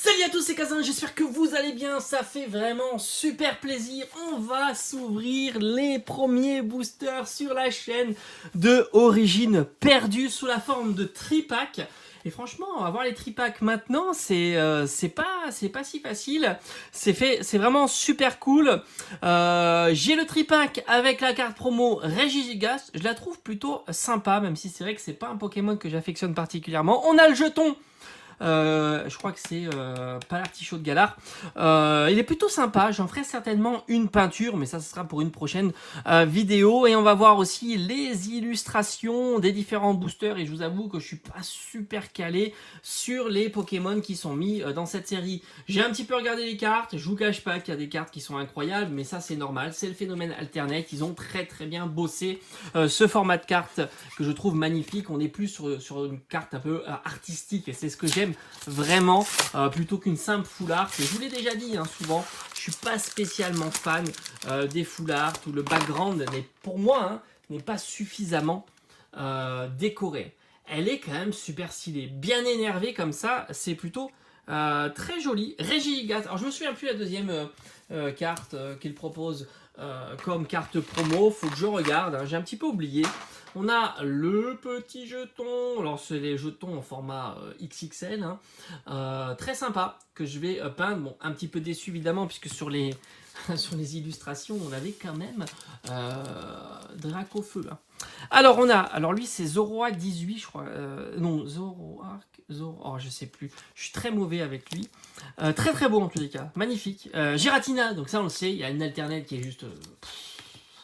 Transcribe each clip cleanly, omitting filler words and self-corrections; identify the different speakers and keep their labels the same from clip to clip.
Speaker 1: Salut à tous, c'est Kazan, j'espère que vous allez bien, ça fait vraiment super plaisir. On va s'ouvrir les premiers boosters sur la chaîne de Origine perdue sous la forme de tripack. Et franchement, avoir les tripacks maintenant, c'est pas si facile. C'est vraiment super cool. J'ai le tripack avec la carte promo Regigigas. Je la trouve plutôt sympa, même si c'est vrai que c'est pas un Pokémon que j'affectionne particulièrement. On a le jeton. Je crois que c'est pas l'artichaut de Galar. Il est plutôt sympa. J'en ferai certainement une peinture, mais ça ce sera pour une prochaine vidéo. Et on va voir aussi les illustrations des différents boosters. Et je vous avoue que je suis pas super calé sur les Pokémon qui sont mis dans cette série. J'ai un petit peu regardé les cartes. Je vous cache pas qu'il y a des cartes qui sont incroyables, mais ça c'est normal. C'est le phénomène Alternate. Ils ont très bien bossé ce format de carte que je trouve magnifique. On est plus sur une carte un peu artistique et c'est ce que j'aime vraiment plutôt qu'une simple full art. Et je vous l'ai déjà dit souvent, je suis pas spécialement fan des full art où le background pour moi n'est pas suffisamment décoré. Elle est quand même super stylée, bien énervée comme ça, c'est plutôt très joli. Regigigas, alors je me souviens plus la deuxième carte qu'il propose comme carte promo, faut que je regarde, j'ai un petit peu oublié. On a le petit jeton, alors c'est les jetons en format XXL, très sympa, que je vais peindre. Bon, un petit peu déçu évidemment, puisque sur les, sur les illustrations, on avait quand même Dracofeu. Alors on a, alors lui c'est Zoroark 18 je crois, non Zoroark, oh je sais plus, je suis très mauvais avec lui, très beau en tous les cas, magnifique. Giratina, donc ça on le sait, il y a une alternate qui est juste...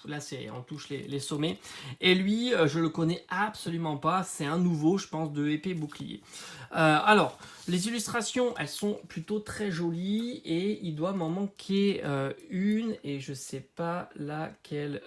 Speaker 1: Là, on touche les sommets. Et lui, je le connais absolument pas. C'est un nouveau, je pense, de épée bouclier. Alors, les illustrations, elles sont plutôt très jolies. Et il doit m'en manquer une. Et je sais pas laquelle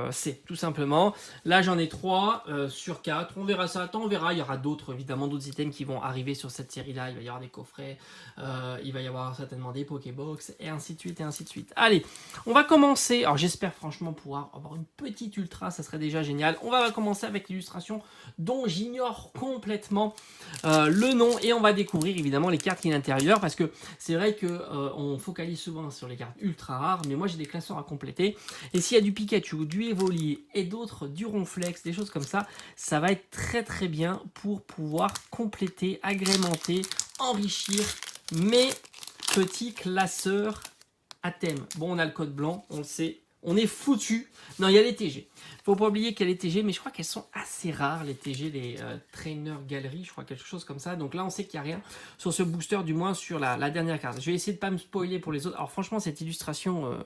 Speaker 1: c'est, tout simplement. Là, j'en ai 3 sur 4. On verra ça. Attends, on verra. Il y aura d'autres, évidemment, d'autres items qui vont arriver sur cette série-là. Il va y avoir des coffrets. Il va y avoir certainement des Pokébox. Et ainsi de suite, et ainsi de suite. Allez, on va commencer. Alors, j'espère franchement pouvoir avoir une petite ultra, ça serait déjà génial. On va commencer avec l'illustration dont j'ignore complètement le nom et on va découvrir évidemment les cartes à l'intérieur parce que c'est vrai que on focalise souvent sur les cartes ultra rares, mais moi j'ai des classeurs à compléter et s'il y a du Pikachu, du Evoli et d'autres, du Ronflex, des choses comme ça, ça va être très bien pour pouvoir compléter, agrémenter, enrichir mes petits classeurs à thème. Bon, on a le code blanc, on le sait. On est foutu. Non, il y a les TG. Faut pas oublier qu'il y a les TG, mais je crois qu'elles sont assez rares, les TG, les Trainer Gallery, je crois, quelque chose comme ça. Donc là, on sait qu'il n'y a rien sur ce booster, du moins sur la dernière carte. Je vais essayer de ne pas me spoiler pour les autres. Alors franchement, cette illustration...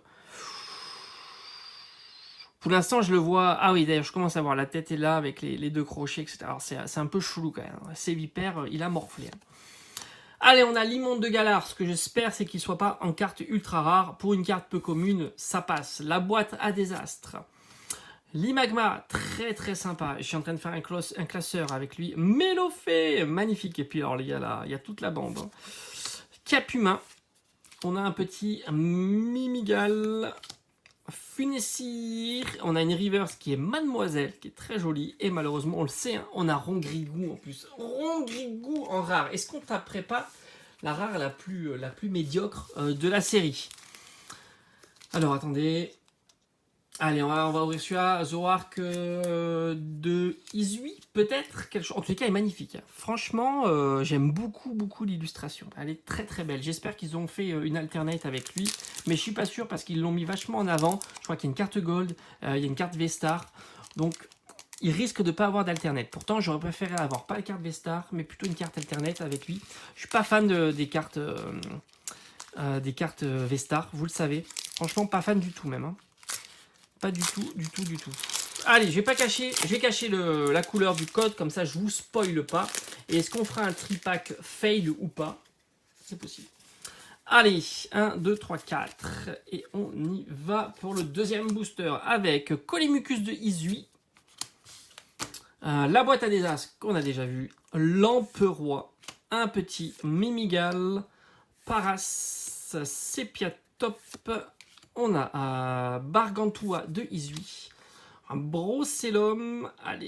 Speaker 1: Pour l'instant, je le vois... Ah oui, d'ailleurs, je commence à voir. La tête est là, avec les deux crochets, etc. Alors c'est un peu chelou quand même. C'est vipère, il a morflé. Allez, on a l'immonde de Galar. Ce que j'espère, c'est qu'il ne soit pas en carte ultra rare. Pour une carte peu commune, ça passe. La boîte à désastre. L'Imagma, très sympa. Je suis en train de faire un classeur avec lui. Mélofée, magnifique. Et puis, alors, il y a toute la bande. Capuma. On a un petit Mimigal. Funessir. On a une reverse qui est Mademoiselle, qui est très jolie. Et malheureusement, on le sait, on a Rongrigou en plus. Rongrigou en rare. Est-ce qu'on taperait pas la rare la plus médiocre de la série? Alors, attendez. Allez, on va ouvrir celui-là. Zoroark de Izui, peut-être. En tout cas, il est magnifique. Franchement, j'aime beaucoup l'illustration. Elle est très belle. J'espère qu'ils ont fait une alternate avec lui. Mais je suis pas sûr parce qu'ils l'ont mis vachement en avant. Je crois qu'il y a une carte Gold, il y a une carte V-Star. Donc, il risque de ne pas avoir d'alternate. Pourtant, j'aurais préféré avoir pas la carte V-Star, mais plutôt une carte alternate avec lui. Je suis pas fan des cartes V-Star, vous le savez. Franchement, pas fan du tout même. Pas du tout. Allez, je vais cacher la couleur du code, comme ça je vous spoile pas. Et est-ce qu'on fera un tripack fail ou pas? C'est possible. Allez, 1, 2, 3, 4. Et on y va pour le deuxième booster avec Colimucus de Izui. La boîte à désastre qu'on a déjà vu. Lamperoi. Un petit Mimigal. Paras. Sepiatop. On a Bargantua de Izui. Un Brocellum. Allez.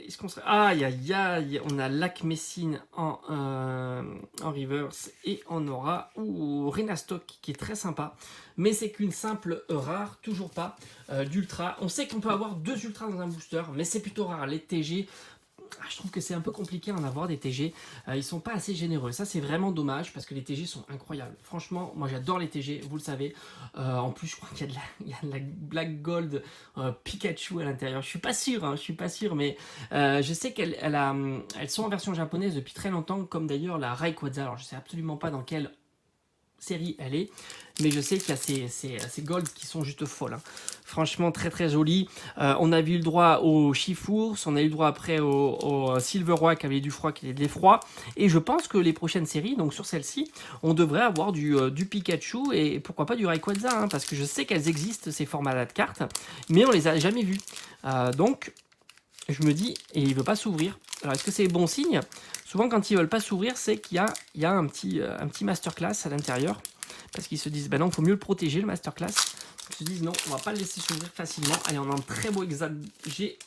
Speaker 1: Est-ce qu'on serait... Aïe. On a Lacmessine en reverse. Et on aura Renastock qui est très sympa. Mais c'est qu'une simple rare. Toujours pas d'ultra. On sait qu'on peut avoir 2 ultras dans un booster. Mais c'est plutôt rare. Les TG... je trouve que c'est un peu compliqué d'en avoir des TG. Ils sont pas assez généreux. Ça, c'est vraiment dommage parce que les TG sont incroyables. Franchement, moi, j'adore les TG, vous le savez. En plus, je crois qu'il y a de la Black Gold Pikachu à l'intérieur. Je suis pas sûr, mais je sais qu'elles sont en version japonaise depuis très longtemps, comme d'ailleurs la Rayquaza. Alors, je sais absolument pas dans quelle série elle est, mais je sais qu'il y a ces golds qui sont juste folles, hein. Franchement très joli. On a eu le droit au Chifours, on a eu le droit après au Silver Roi qui avait du froid, qui est de l'effroi, et je pense que les prochaines séries, donc sur celle-ci, on devrait avoir du Pikachu et pourquoi pas du Rayquaza, hein, parce que je sais qu'elles existent ces formats-là de cartes, mais on les a jamais vues. Donc je me dis, et il veut pas s'ouvrir. Alors est-ce que c'est bon signe? Souvent, quand ils veulent pas s'ouvrir, c'est qu'il y a un petit masterclass à l'intérieur. Parce qu'ils se disent, non, il faut mieux le protéger, le masterclass. Ils se disent, non, on va pas le laisser s'ouvrir facilement. Allez, on a un très beau exagé.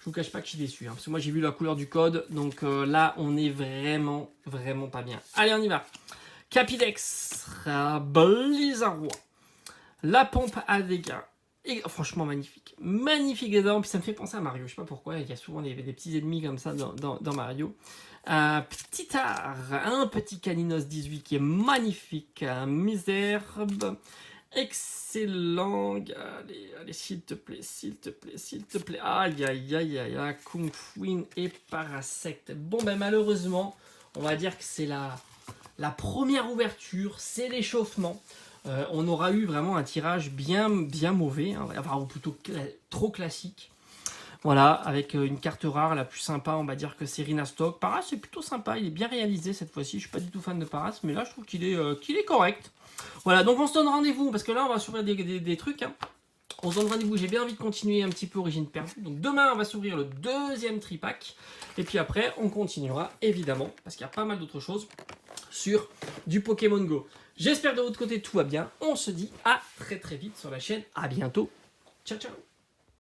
Speaker 1: Je vous cache pas que je suis déçu, hein, parce que moi, j'ai vu la couleur du code. Donc là, on est vraiment pas bien. Allez, on y va. Capidex, Blizzard, la pompe à dégâts. Et franchement magnifique dedans, puis ça me fait penser à Mario, je sais pas pourquoi, il y a souvent des petits ennemis comme ça dans Mario. Petit art, un petit Caninos 18 qui est magnifique, Miserbe, excellent, allez s'il te plaît, aïe, Kung Fuin et Parasect. Bon malheureusement, on va dire que c'est la première ouverture, c'est l'échauffement. On aura eu vraiment un tirage bien mauvais, hein, enfin, ou plutôt trop classique. Voilà, avec une carte rare, la plus sympa, on va dire que c'est Renastock. Paras, c'est plutôt sympa, il est bien réalisé cette fois-ci. Je suis pas du tout fan de Paras, mais là, je trouve qu'il est correct. Voilà, donc on se donne rendez-vous, parce que là, on va s'ouvrir des trucs, hein. On se donne rendez-vous, j'ai bien envie de continuer un petit peu Origine Perdue. Donc demain, on va s'ouvrir le 2e tripack. Et puis après, on continuera, évidemment, parce qu'il y a pas mal d'autres choses sur du Pokémon Go. J'espère de votre côté tout va bien. On se dit à très vite sur la chaîne. À bientôt. Ciao.